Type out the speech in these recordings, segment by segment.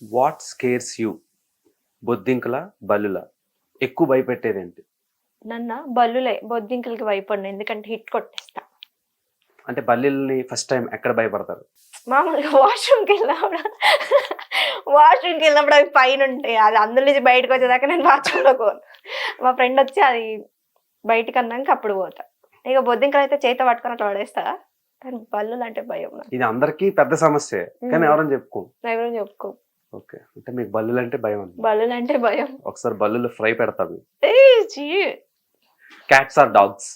What scares you? బొద్దింకల, బల్లుల? ఎక్కువ భయపెట్టేదేంటి? బల్లులే, బొద్దింకలకి భయపడను, ఎందుకంటే హిట్ కొట్టేస్తా. అంటే బల్లిల్ని ఫస్ట్ టైం ఎక్కడ భయపడతారు? మామూలుగా వాష్రూమ్కి వెళ్ళినప్పుడు అవి పైన ఉంటాయి, అది అందులో నుంచి బయటకు వచ్చేదాకా నేను బాత్రూంలో పోను. మా ఫ్రెండ్ వచ్చి అది బయటకు అన్నాక అప్పుడు పోతా. ఇక బొద్దింకలు అయితే చేత పట్టుకొని అట్లా పడేస్తా, కానీ బల్లులు అంటే భయం నాకు. ఇది అందరికీ పెద్ద సమస్య, కానీ ఎవరైనా చెప్పుకో. ఎవరో చెప్పుకో. ఓకే, అంటే మీకు బల్లులు అంటే భయం అండి. బల్లులు అంటే భయం. ఒకసారి బల్లులు ఫ్రై పెడతాను. Cat. Cats or dogs?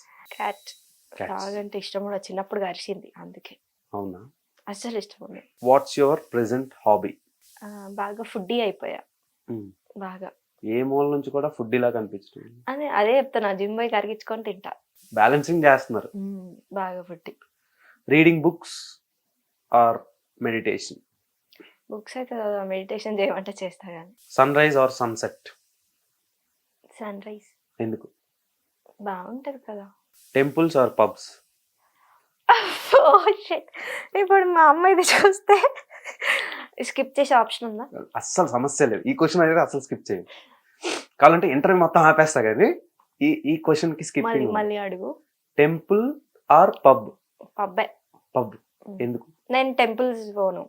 Dog అంటే ఇష్టం కూడా, చిన్నప్పుడు అరిచింది అందుకే. అవునా? అస్సలు ఇష్టం ఉండదు. What's your present hobby? బాగా ఫుడ్డీ అయిపోయా. బాగా ఏ మూల నుంచి కూడా ఫుడ్ ఇలా కనిపిస్తుంది. అదే చెప్తాను, జిమ్ పోయి కరిగించుకొని తింటా. బ్యాలెన్సింగ్ చేస్తున్నారు. బాగా foodie. Reading books or meditation? Books అయితే మెడిటేషన్ చేయమంటే చేస్తా కానీ. Sunrise or sunset? Sunrise. ఎందుకు? బాగుంటది కదా. Temples or pubs? ఇప్పుడు మా అమ్మ ఇది చూస్తే స్కిప్ చేసే ఆప్షన్ ఉందా? అస్సలు సమస్య లేదు, ఈ క్వశ్చన్ అయితే అసలు స్కిప్ చేయండి. కావాలంటే ఇంటర్వ్యూ మొత్తం ఆపేస్తా కానీ ఈ క్వశ్చన్ కి స్కిప్. మళ్ళీ అడుగు. Temple or pub? పబ్బే. పబ్. ఎందుకు? నేను టెంపుల్స్ పోను,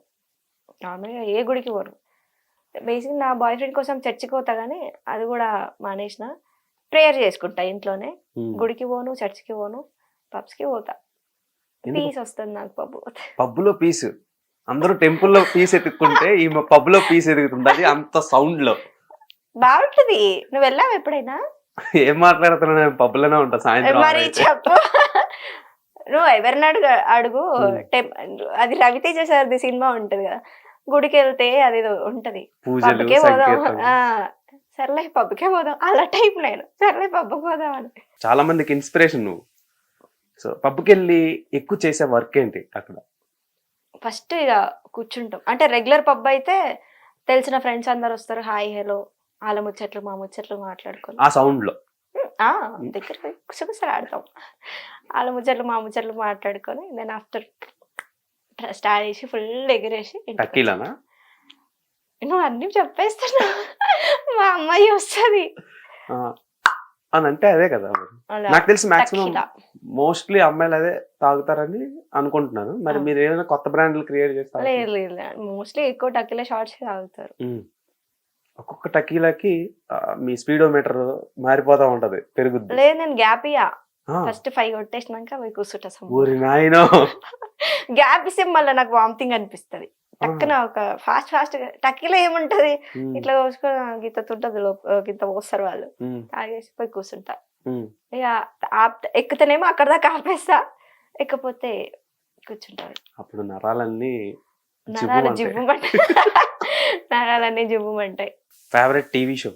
నార్మల్గా ఏ గుడికి పోను. బేసిక్ నా బాయ్ ఫ్రెండ్ కోసం చర్చికి పోతా కానీ అది కూడా మానేసిన. ప్రేయర్ చేసుకుంటా ఇంట్లోనే. గుడికి పోను, చర్చికి పోను, పబ్స్కి పోతా. పీస్ వస్తుంది నాకు పబ్ పోతే. పబ్బులో పీస్. అందరూ టెంపుల్లో పీస్ ఎత్తుక్కుంటే ఈ పబ్ లో పీస్ ఎదుగుతుంది అంత సౌండ్ లో. బాగుంటది. నువ్వు వెళ్ళావు ఎప్పుడైనా? ఏం మాట్లాడుతున్నా, నేను పబ్బులోనే ఉంటా సాయంత్రం. మరి చెప్పు. నువ్వు ఎవరిని అడుగు. అది రవితేజ సార్ది సినిమా ఉంటది కదా, గుడికి వెళ్తే అది ఉంటది, పబ్కే పోదాం, సర్లే పబ్కే పోదాం, అలా టైప్ నేను. సర్లే పబ్కి పోదాం అని. చాలా మందికి ఇన్స్పిరేషన్ నువ్వు. సో పబ్కి వెళ్ళి ఎక్కువ చేసే వర్క్ ఏంటి అక్కడ? ఫస్ట్ ఇక కూర్చుంటాం, అంటే రెగ్యులర్ పబ్ అయితే తెలిసిన ఫ్రెండ్స్ అందరు వస్తారు, హాయ్ హలో, వాళ్ళ ముచ్చట్లు మా ముచ్చట్లు మాట్లాడుకొని ఆ సౌండ్ లో దగ్గర కుసగుసలు ఆడతాం. వాళ్ళ ముచ్చట్లు మా ముచ్చట్లు మాట్లాడుకొని దెన్ ఆఫ్టర్ స్టార్ట్ చేసి ఫుల్ ఎగిరేసి. టకీలానా? నువ్వు అన్ని చెప్పేస్తున్నా, మా అమ్మాయి వస్తుంది అని అంటే అదే కదా. నాకు తెలిసి మాక్సిమం మోస్ట్లీ అమ్మాయిలు అదే తాగుతారని అనుకుంటున్నాను. మరి మీరు ఏమైనా కొత్త బ్రాండ్లు క్రియేట్ చేస్తారు? లేదు, మోస్ట్లీ ఎక్కువ టకీలా షార్ట్స్ తాగుతారు. ఒక్కొక్క టకీలాకి మీ స్పీడోమీటర్ మారిపోతా ఉంటది, పెరుగుద్ది. లేదు, నేను గ్యాప్ ఇయ్యా. ఫస్ట్ 5 కొట్టేసినాక పోయి కూర్చుంటా. ఊరి నాయనో. గ్యాప్ ఇస్తే మళ్ళీ నాకు వామిటింగ్ అనిపిస్తుంది. టక్కున ఒక ఫాస్ట్ టక్కీలో ఏముంటది, ఇట్లా కోసుకొని గిత్త తుంటది, గిత్త పోస్తారు వాళ్ళు, తాగేసి పోయి కూర్చుంటా. ఇక ఎక్కుతేనేమో అక్కడ దాకా ఆపేస్తా, ఎక్కపోతే కూర్చుంటారు. అప్పుడు నరాలన్నీ జివ్వుమంటాయి. నరాలన్నీ జివ్వుమంటాయి. Favourite TV show?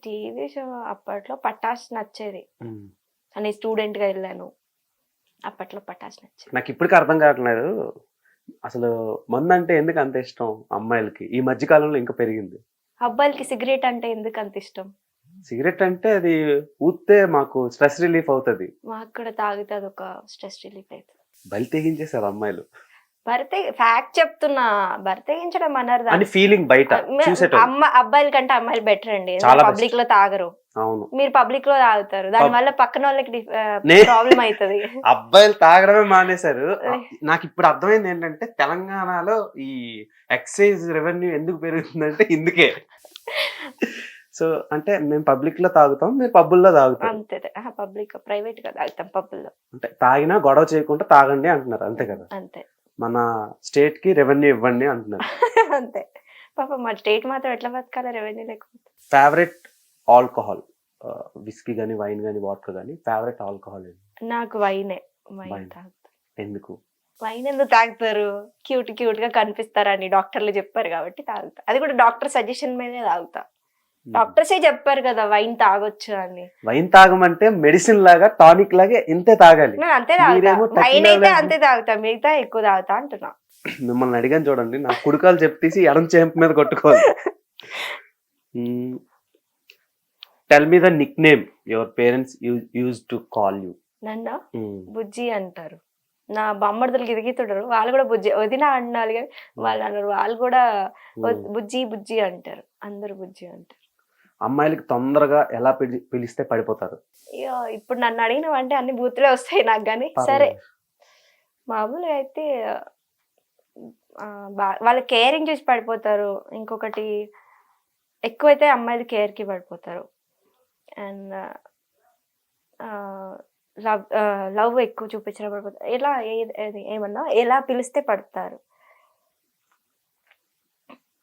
TV show అప్పట్లో పటాస్ నచ్చేది. నేను స్టూడెంట్ గా వెళ్ళాను, అప్పట్లో పటాస్ నచ్చేది. నాకు ఇప్పటికీ అర్థం కావట్లేదు, అసలు మందు అంటే ఎందుకు అంత ఇష్టం అమ్మాయిలకి? ఈ మధ్య కాలంలో ఇంకా పెరిగింది. అబ్బాయిలకి సిగరెట్ అంటే ఎందుకు అంత ఇష్టం? సిగరెట్ అంటే అది ఊస్తే మాకు స్ట్రెస్ రిలీఫ్ అవుతుంది. మాకు కూడా తాగితే అదొక స్ట్రెస్ రిలీఫ్ అవుతుంది. బలి తెగించేసారు అమ్మాయిలు. ఫ్యాక్ట్ చెప్తున్నా, తెగించడం అన్నారు అని ఫీలింగ్ బయట అబ్బాయిల కంటే అమ్మాయిలు బెటర్ అండి. పబ్లిక్ లో తాగరు, అవును, మీరు పబ్లిక్ లో తాగుతారు, దాని వల్ల పక్కన వాళ్ళకి ప్రాబ్లం అవుతుంది. అబ్బాయిలు తాగడమే మానేశారు. నాకు ఇప్పుడు అర్థమైంది ఏంటంటే తెలంగాణలో ఈ ఎక్సైజ్ రెవెన్యూ ఎందుకు పెరుగుతుందంటే ఇందుకే. సో అంటే మేము పబ్లిక్ లో తాగుతాం, మీరు పబ్బుల్లో తాగుతాం. అంతే, పబ్లిక్ ప్రైవేట్ గా తాగుతాం, పబ్బుల్లో. అంటే తాగినా గొడవ చేయకుండా తాగండి అంటున్నారు, అంతే కదా. అంతే, మన స్టేట్ కి రెవెన్యూ ఇవ్వండి అంటున్నారు. అంతే. పాప మా స్టేట్ మాత్రం ఎట్లా బతకాలి రెవెన్యూ లేకపోతే. Favourite alcohol? విస్కీ గానీ, వైన్ గానీ, వాడ్కా గానీ, ఫేవరెట్ ఆల్కహాల్ ఏంటి? నాకు వైన్ తాగుతా. ఎందుకు? వైన్ ఎందుకు తాగుతారు? క్యూట్ గా కనిపిస్తారని డాక్టర్లు చెప్పారు కాబట్టి తాగుతా. అది కూడా డాక్టర్ సజెషన్ మీదే తాగుతా. డాక్టర్సే చెప్పారు కదా వైన్ తాగొచ్చు అని. వైన్ తాగమంటే మెడిసిన్ లాగా, టానిక్ లాగా ఇంతే తాగాలి. నేను అంతే తాగుతా, వైన్ అయితే అంతే తాగుతా, మిగతా ఎక్కువ తాగుతా అంటున్నా. మిమ్మల్ని అడిగాను చూడండి, నా కుడికాలు చెప్పేసి ఎడం చెంప మీద కొట్టుకోవాలి. Tell me the Nick name your parents use to call you. నన్ను బుజ్జి అంటారు. నా బామ్మర్దులు గిరిగితుంటారు, వాళ్ళు కూడా బుజ్జి వదిన అన్నారు కానీ వాళ్ళు అన్నారు, వాళ్ళు కూడా బుజ్జి బుజ్జి అంటారు, అందరు బుజ్జి అంటారు. అమ్మాయిలకి తొందరగా ఎలా పిలిస్తే పడిపోతారు? ఇక ఇప్పుడు నన్ను అడిగినవంటే అన్ని బూతులే వస్తాయి నాకు, కానీ సరే మామూలుగా అయితే వాళ్ళ కేరింగ్ చూసి పడిపోతారు. ఇంకొకటి ఎక్కువైతే అమ్మాయిలు కేర్కి పడిపోతారు. అండ్ లవ్ ఎక్కువ చూపించడం పడిపోతారు. ఎలా ఏమన్నా ఎలా పిలిస్తే పడతారు,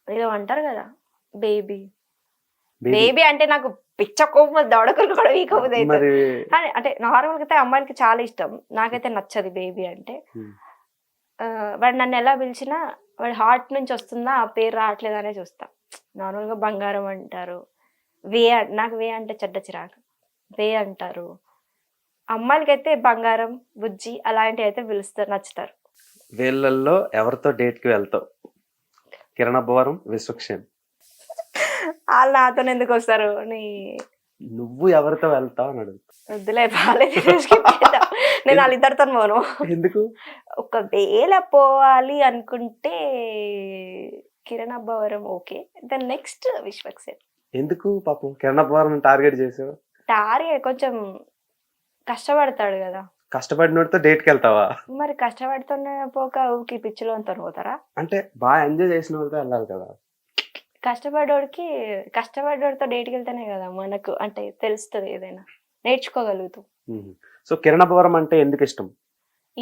ఏదో అంటారు కదా బేబీ. బేబీ అంటే నాకు పిచ్చ కోపం, దవడకులు కూడా వీకపోతే కానీ అంటే నార్మల్గా అయితే అమ్మాయిలకి చాలా ఇష్టం, నాకైతే నచ్చదు బేబీ అంటే. వాడు నన్ను ఎలా పిలిచినా వాడి హార్ట్ నుంచి వస్తుందా ఆ పేరు రావట్లేదు అనే చూస్తా. నార్మల్గా బంగారం అంటారు, నాకు వే అంటే చెడ్డ చిరాకు, వే అంటారు. అమ్మాయిలకైతే బంగారం, బుజ్జి అలాంటివి అయితే పిలుస్తారు, నచ్చుతారు. వీళ్ళల్లో ఎవరితో డేట్ కి వెళ్తావు? కిరణ్ అబ్బవరం, విశ్వక్సేన్. వాళ్ళు నాతో ఎందుకు వస్తారు? నువ్వు ఎవరితో వెళ్తావు అని అడుగు. వద్దులే, బాగాలేదు, నేను వాళ్ళిద్దరితో పోను. ఎందుకు? ఒకవేళ పోవాలి అనుకుంటే Kiran Abbavaram okay, then next Vishwaksen. ఎందుకు పాపం కిరణ్ అబ్బవరం టార్గెట్ చేసావు? టార్గెట్ కొంచెం కష్టపడతాడు కదా. కష్టపడినోడితో డేట్ కి వెళ్తావా? మరి కష్టపడుతున్న పోక ఊకి పిచ్చిలో పోతారా? అంటే బాగా ఎంజాయ్ చేసిన వాళ్ళతో వెళ్ళాలి కదా. కష్టపడ్డోడితో డేట్కి వెళ్తేనే కదా మనకు అంటే తెలుస్తుంది, ఏదైనా నేర్చుకోగలుగుతాం. సో కిరణ్ అబ్బవరం అంటే ఎందుకు ఇష్టం?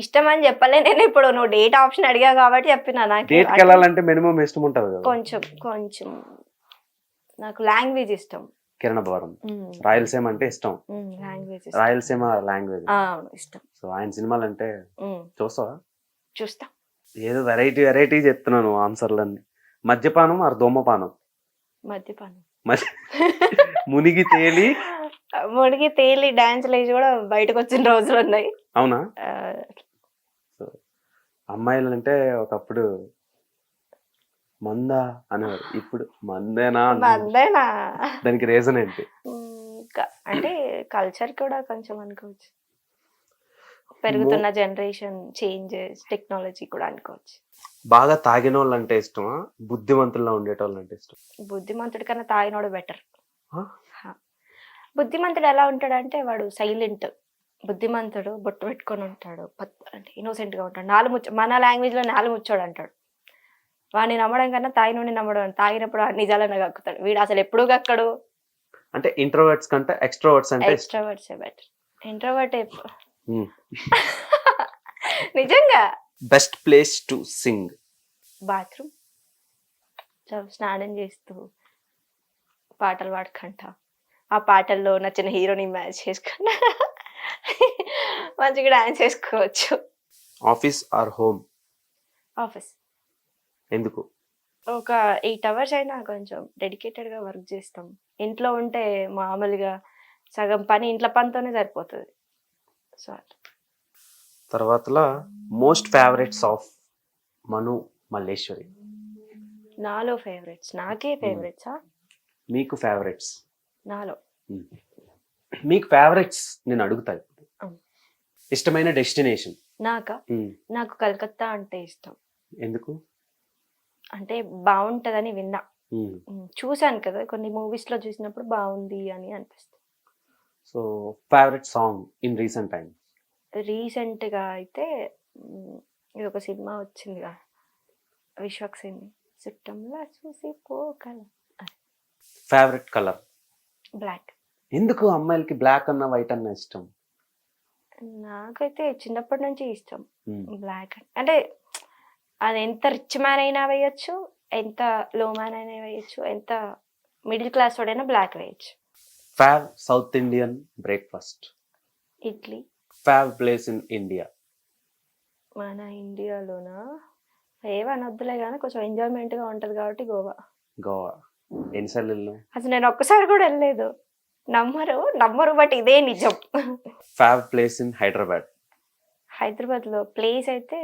ఇష్టం అని చెప్పలే నేను, ఇప్పుడు నువ్వు డేట్ ఆప్షన్ అడిగా కాబట్టి చెప్పినా. నాకు డేట్ కి వెళ్ళాలంటే మినిమం ఇష్టం ఉంటుంది కదా. కొంచెం నాకు లాంగ్వేజ్ ఇష్టం. కిరణ్ అబ్బవరం రాయలసీమ అంటే ఇష్టం. రాయలసీమ లాంగ్వేజ్ ఇష్టం. సో ఆయన సినిమాలు అంటే చూస్తావా? చూస్తా. ఏదో వెరైటీ చెప్తున్నాను ఆన్సర్లన్నీ. మద్యపానం ఆర్ ధూమపానం? మద్యపానం. మునిగి తేలి డాన్స్ లేచి కూడా బయటకు వచ్చిన రోజులు ఉన్నాయి. అవునా? అమ్మాయిలు అంటే ఒకప్పుడు మందా అనేవారు, ఇప్పుడు మందేనా? దానికి రీజన్ ఏంటి? అంటే కల్చర్ కూడా కొంచెం అనుకోవచ్చు, పెరుగుతున్న జనరేషన్ చేంజెస్, టెక్నాలజీ కూడా అనుకోవచ్చు. బాగా తాగిన వాళ్ళు అంటే ఇష్టమా, బుద్ధిమంతుల్లో ఉండేటోళ్ళు అంటే ఇష్టం? బుద్ధిమంతుడి కన్నా తాగినోడు బెటర్. బుద్ధిమంతుడు ఎలా ఉంటాడు అంటే వాడు సైలెంట్. బుద్ధిమంతుడు బొట్టు పెట్టుకొని ఉంటాడు, అంటే ఇన్నోసెంట్ గా ఉంటాడు, మన లాంగ్వేజ్ లో నాలుముచ్చోడు అంటాడు. వాడిని నమ్మడం కన్నా తాగినోడిని నమ్మడం. తాగినప్పుడు నిజాలనే కక్కుతాడు, వీడు అసలు ఎప్పుడు కక్కడు. అంటే ఇంట్రోవర్ట్స్ కంటే ఎక్స్ట్రోవర్ట్స్ అంటే ఎక్స్ట్రోవర్ట్స్ బెటర్. ఇంట్రోవర్ట్ నిజంగా. Best place to sing? Bathroom. స్నానం చేస్తూ పాటలు పాడుకుంటా, ఆ పాటల్లో నచ్చిన హీరోని మ్యాచ్ చేసుకుంటా మంచిగా డాన్స్ చేసుకోవచ్చు. Office or home? ఆఫీస్. ఎందుకు? ఒక 8 hours అయినా కొంచెం డెడికేటెడ్ గా వర్క్ చేస్తాం. ఇంట్లో ఉంటే మామూలుగా సగం పని ఇంట్లో పనితోనే సరిపోతుంది. సో తర్వాతలా మోస్ట్ ఫేవరెట్స్ ఆఫ్ మను మల్లేశ్వరి? నాలో ఫేవరెట్స్, నాకే ఫేవరెట్సా? మీకు ఫేవరెట్స్? నాలో మీకు ఫేవరెట్స్ నేను అడుగుతా. ఇష్టమైన డెస్టినేషన్? నాకు కలకత్తా అంటే ఇష్టం. ఎందుకు? అంటే బాగుంటదని విన్నా, చూసాను కదా కొన్ని మూవీస్ లో, చూసినప్పుడు బాగుంది అని అనిపిస్తుంది. So favourite song in recent time? Recent గా అయితే ఇది ఒక సినిమా వచ్చిందిగా విశ్వక్సేన్, చుట్టంలా చూసి పోగల. Favourite colour? బ్లాక్. ఎందుకు అమ్మాయిలకి బ్లాక్ అన్న వైట్ అన్న ఇష్టం? నాకైతే చిన్నప్పటి నుంచి ఇష్టం బ్లాక్. అంటే అది ఎంత రిచ్ మ్యాన్ అయినా వేయచ్చు, ఎంత లో మ్యాన్ అయినా వేయచ్చు, ఎంత మిడిల్ క్లాస్ వాడైనా బ్లాక్ వేయచ్చు. Fave South Indian breakfast? Idli. Fave place in India? మన ఇండియాలోనా ఫేవ్ అనొద్దులే కానీ కొంచెం ఎంజాయ్మెంట్ గా ఉంటది కాబట్టి గోవా. ఎన్నిసార్లు వెళ్ళావు? అసలు నేను ఒక్కసారి కూడా వెళ్ళలేదు. నమ్మరు బట్ ఇదే నిజం. ఫేవ్ ప్లేస్ ఇన్ హైదరాబాద్? హైదరాబాద్ లో ప్లేస్ అయితే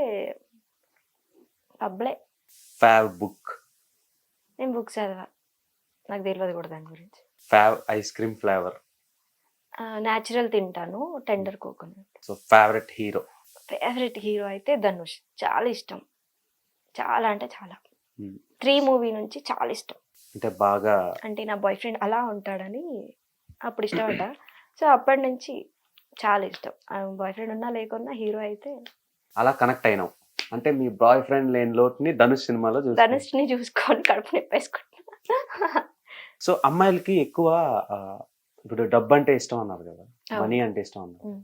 పబ్లే. ఫేవ్ బుక్? నేను బుక్స్ చదవా, నాకు తెలియదు కూడా దాని గురించి. ఫేవ్ ఐస్ క్రీమ్ ఫ్లేవర్? న్యాచురల్ తింటాను, tender coconut. So favourite hero? Favourite hero అయితే ధనుష్, చాలా ఇష్టం, చాలా అంటే చాలా. Hmm. 3 మూవీ నుంచి చాలా ఇష్టం. అంటే బాగా అంటే నా బాయ్ ఫ్రెండ్ అలా ఉంటాడని అప్పుడు ఇష్టపడ్డా. సో అప్పటి నుంచి చాలా ఇష్టం. బాయ్ ఫ్రెండ్ ఉన్నా లేకున్నా హీరో అయితే అలా కనెక్ట్ అయినావు. అంటే మీ బాయ్ ఫ్రెండ్ లేని లోటుని ధనుష్ సినిమాలో చూస్తాను. ధనుష్ని చూసుకొని కడుపు నిప్పేసుకుంటున్నా. సో అమ్మాయిలకి ఎక్కువ ఇప్పుడు డబ్బు అంటే ఇష్టం అన్నారు కదా, అవును. మనీ అంటే ఇష్టం అన్నారు. Hmm.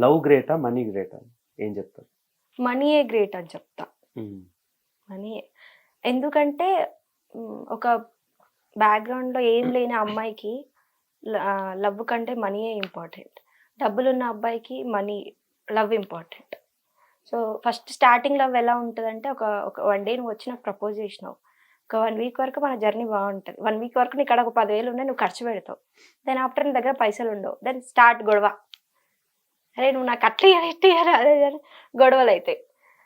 లవ్ గ్రేటా, మనీ గ్రేటా, ఏం చెప్తారు? మనీయే గ్రేట్ అని చెప్తా. మనీయే. ఎందుకంటే ఒక బ్యాక్గ్రౌండ్లో ఏం లేని అమ్మాయికి లవ్ కంటే మనీయే ఇంపార్టెంట్. డబ్బులున్న అబ్బాయికి love important. So first starting love ఎలా ఉంటుందంటే ఒక 1 డే నువ్వు వచ్చి నాకు ప్రపోజ్ చేసినావు, ఒక 1 వీక్ వరకు మన జర్నీ బాగుంటుంది. 1 వీక్ వరకు నీకు ఒక 10,000 ఉన్నాయి, నువ్వు ఖర్చు పెడతావు. దెన్ ఆఫ్టర్ నీ దగ్గర పైసలు ఉండవు. దెన్ స్టార్ట్ గొడవ. అరే నువ్వు నాకు అట్లా ఇయ్యాలి అదే గొడవలు అవుతాయి.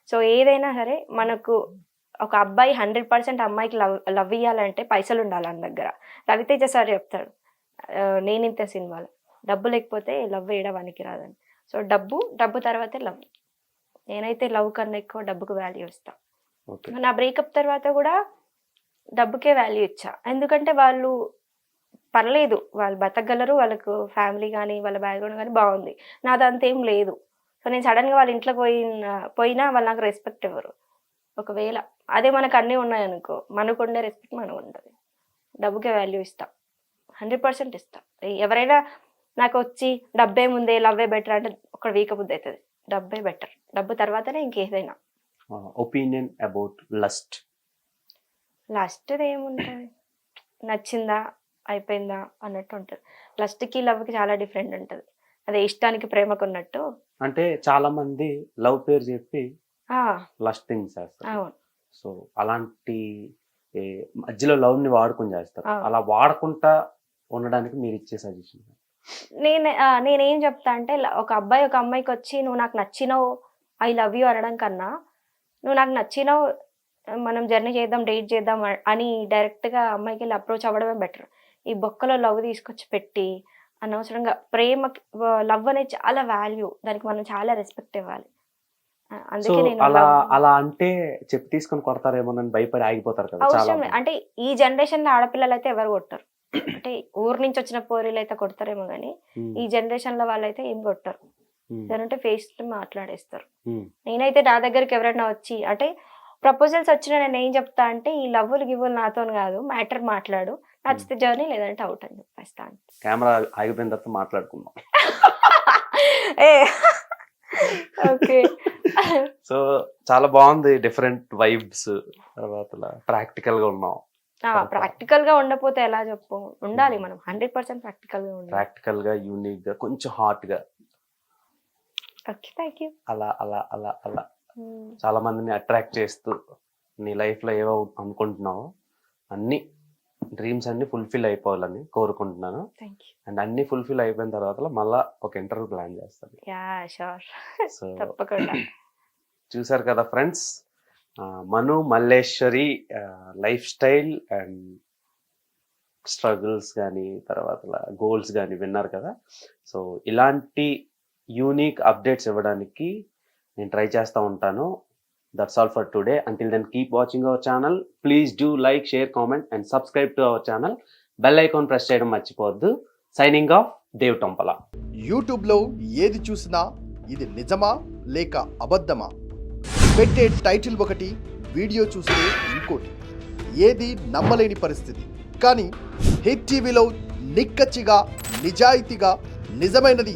సో ఏదైనా సరే మనకు ఒక అబ్బాయి 100% అమ్మాయికి లవ్ ఇవ్వాలంటే పైసలు ఉండాలి మన దగ్గర. రవితేజ సార్ చెప్తాడు నేనింత సినిమాలో, డబ్బు లేకపోతే లవ్ వేయడానికి రాదని. సో డబ్బు తర్వాతే లవ్. నేనైతే లవ్ కన్నా ఎక్కువ డబ్బుకు వాల్యూ ఇస్తా. నా బ్రేకప్ తర్వాత కూడా డబ్బుకే వాల్యూ ఇచ్చా. ఎందుకంటే వాళ్ళు పర్లేదు, వాళ్ళు బతకగలరు, వాళ్ళకు ఫ్యామిలీ కానీ వాళ్ళ బ్యాక్గ్రౌండ్ కానీ బాగుంది. నాదంతేం లేదు. సో నేను సడన్గా వాళ్ళ ఇంట్లోకి పోయినా వాళ్ళు నాకు రెస్పెక్ట్ ఇవ్వరు. ఒకవేళ అదే మనకు అన్నీ ఉన్నాయనుకో, మనకు ఉండే రెస్పెక్ట్ మనకు ఉంటుంది. డబ్బుకే వాల్యూ ఇస్తా, 100% ఇస్తా. ఎవరైనా నాకు వచ్చి డబ్బే ముందే లవ్వే బెటర్ అంటే ఒక వీక్ బుద్ధి అవుతుంది. డబ్బే బెటర్, డబ్బు తర్వాతనే ఇంకేదైనా. ఒపీనియన్ అబౌట్ లస్ట్ ఏముంటుంది, నచ్చిందా అయిపోయిందా అన్నట్టు ఉంటుంది. లస్ట్కి లవ్కి చాలా డిఫరెంట్ ఉంటుంది. అదే ఇష్టానికి ప్రేమకు ఉన్నట్టు. అంటే చాలా మంది లవ్ పేరు చెప్పి లస్ట్ థింగ్స్ చేస్తారు. అవును. సో అలాంటి మధ్యలో లవ్ ని వాడుకొని చేస్తారు. అలా వాడకుండా ఉండడానికి మీరు ఇచ్చే సజెషన్? నేనేం చెప్తా అంటే, ఒక అబ్బాయి ఒక అమ్మాయికి వచ్చి నువ్వు నాకు నచ్చినావు, ఐ లవ్ యూ అనడం కన్నా, నువ్వు నాకు నచ్చినావు, మనం జర్నీ చేద్దాం, డేట్ చేద్దాం అని డైరెక్ట్గా అమ్మాయికి వెళ్ళి అప్రోచ్ అవ్వడమే బెటర్. ఈ బొక్కలో లవ్ తీసుకొచ్చి పెట్టి అనవసరంగా లవ్ అనేది చాలా వాల్యూ, దానికి మనం చాలా రెస్పెక్ట్ ఇవ్వాలి. అందుకే నేను అలా అంటే చెప్పి తీసుకొని కొడతారేమోనని భయపడి ఆగిపోతారు కదా అవసరం. అంటే ఈ జనరేషన్ లో ఆడపిల్లలు అయితే ఎవరు కొట్టరు. అంటే ఊరు నుంచి వచ్చిన పోరీలు అయితే కొడతారేమో కానీ ఈ జనరేషన్ లో వాళ్ళైతే ఏం కొట్టరు. ఏదంటే ఫేస్ మాట్లాడేస్తారు. నేనైతే నా దగ్గరికి ఎవరైనా వచ్చి అంటే ప్రపోజల్స్ వచ్చినా నేను ఏం చెప్తా అంటే, ఈ లవ్వులు గివ్వులు నాతో కాదు, మ్యాటర్ మాట్లాడు, నచ్చితే జర్నీ లేదంటే అవుట్ అని చెప్పేస్తాను. కెమెరా ఆగిపోయిన తర్వాత మాట్లాడుకుందాం. ఓకే. సో చాలా బాగుంది, డిఫరెంట్ వైబ్స్. తర్వాత ప్రాక్టికల్ గా ఉన్నాం. ప్రాక్టికల్ గా ఉండకపోతే ఎలా చెప్పు, ఉండాలి మనం 100% ప్రాక్టికల్ గా ఉండాలి. ప్రాక్టికల్ గా, యూనిక్ గా, కొంచెం హాట్ గా. Okay, thank you. అలా అలా అలా అలా చాలా మందిని అట్రాక్ట్ చేస్తూ నీ లైఫ్ లో ఏవో అనుకుంటున్నావో అన్ని డ్రీమ్స్ అన్ని ఫుల్ఫిల్ అయిపోవాలని కోరుకుంటున్నాను. అండ్ అన్ని ఫుల్ఫిల్ అయిపోయిన తర్వాత మళ్ళా ఒక ఇంటర్వ్యూ ప్లాన్ చేస్తాను. సో తప్పకుండా. చూసారు కదా friends, Manu Malleswari life style and struggles కానీ తర్వాత గోల్స్ కానీ విన్నారు కదా. సో ఇలాంటి యూనిక్ అప్డేట్స్ ఇవ్వడానికి నేను ట్రై చేస్తూ ఉంటాను. That's all for today. Until then, keep watching our channel. Please do like, share, comment and subscribe to our channel. Bell icon press చేయడం మర్చిపోవద్దు. Signing off Dev Tompala. యూట్యూబ్లో ఏది చూసినా ఇది నిజమా లేక అబద్ధమా, పెట్టే టైటిల్ ఒకటి, వీడియో చూస్తే ఇంకోటి, ఏది నమ్మలేని పరిస్థితి. కానీ హిట్ టీవీలో నిక్కచ్చిగా, నిజాయితీగా, నిజమైనది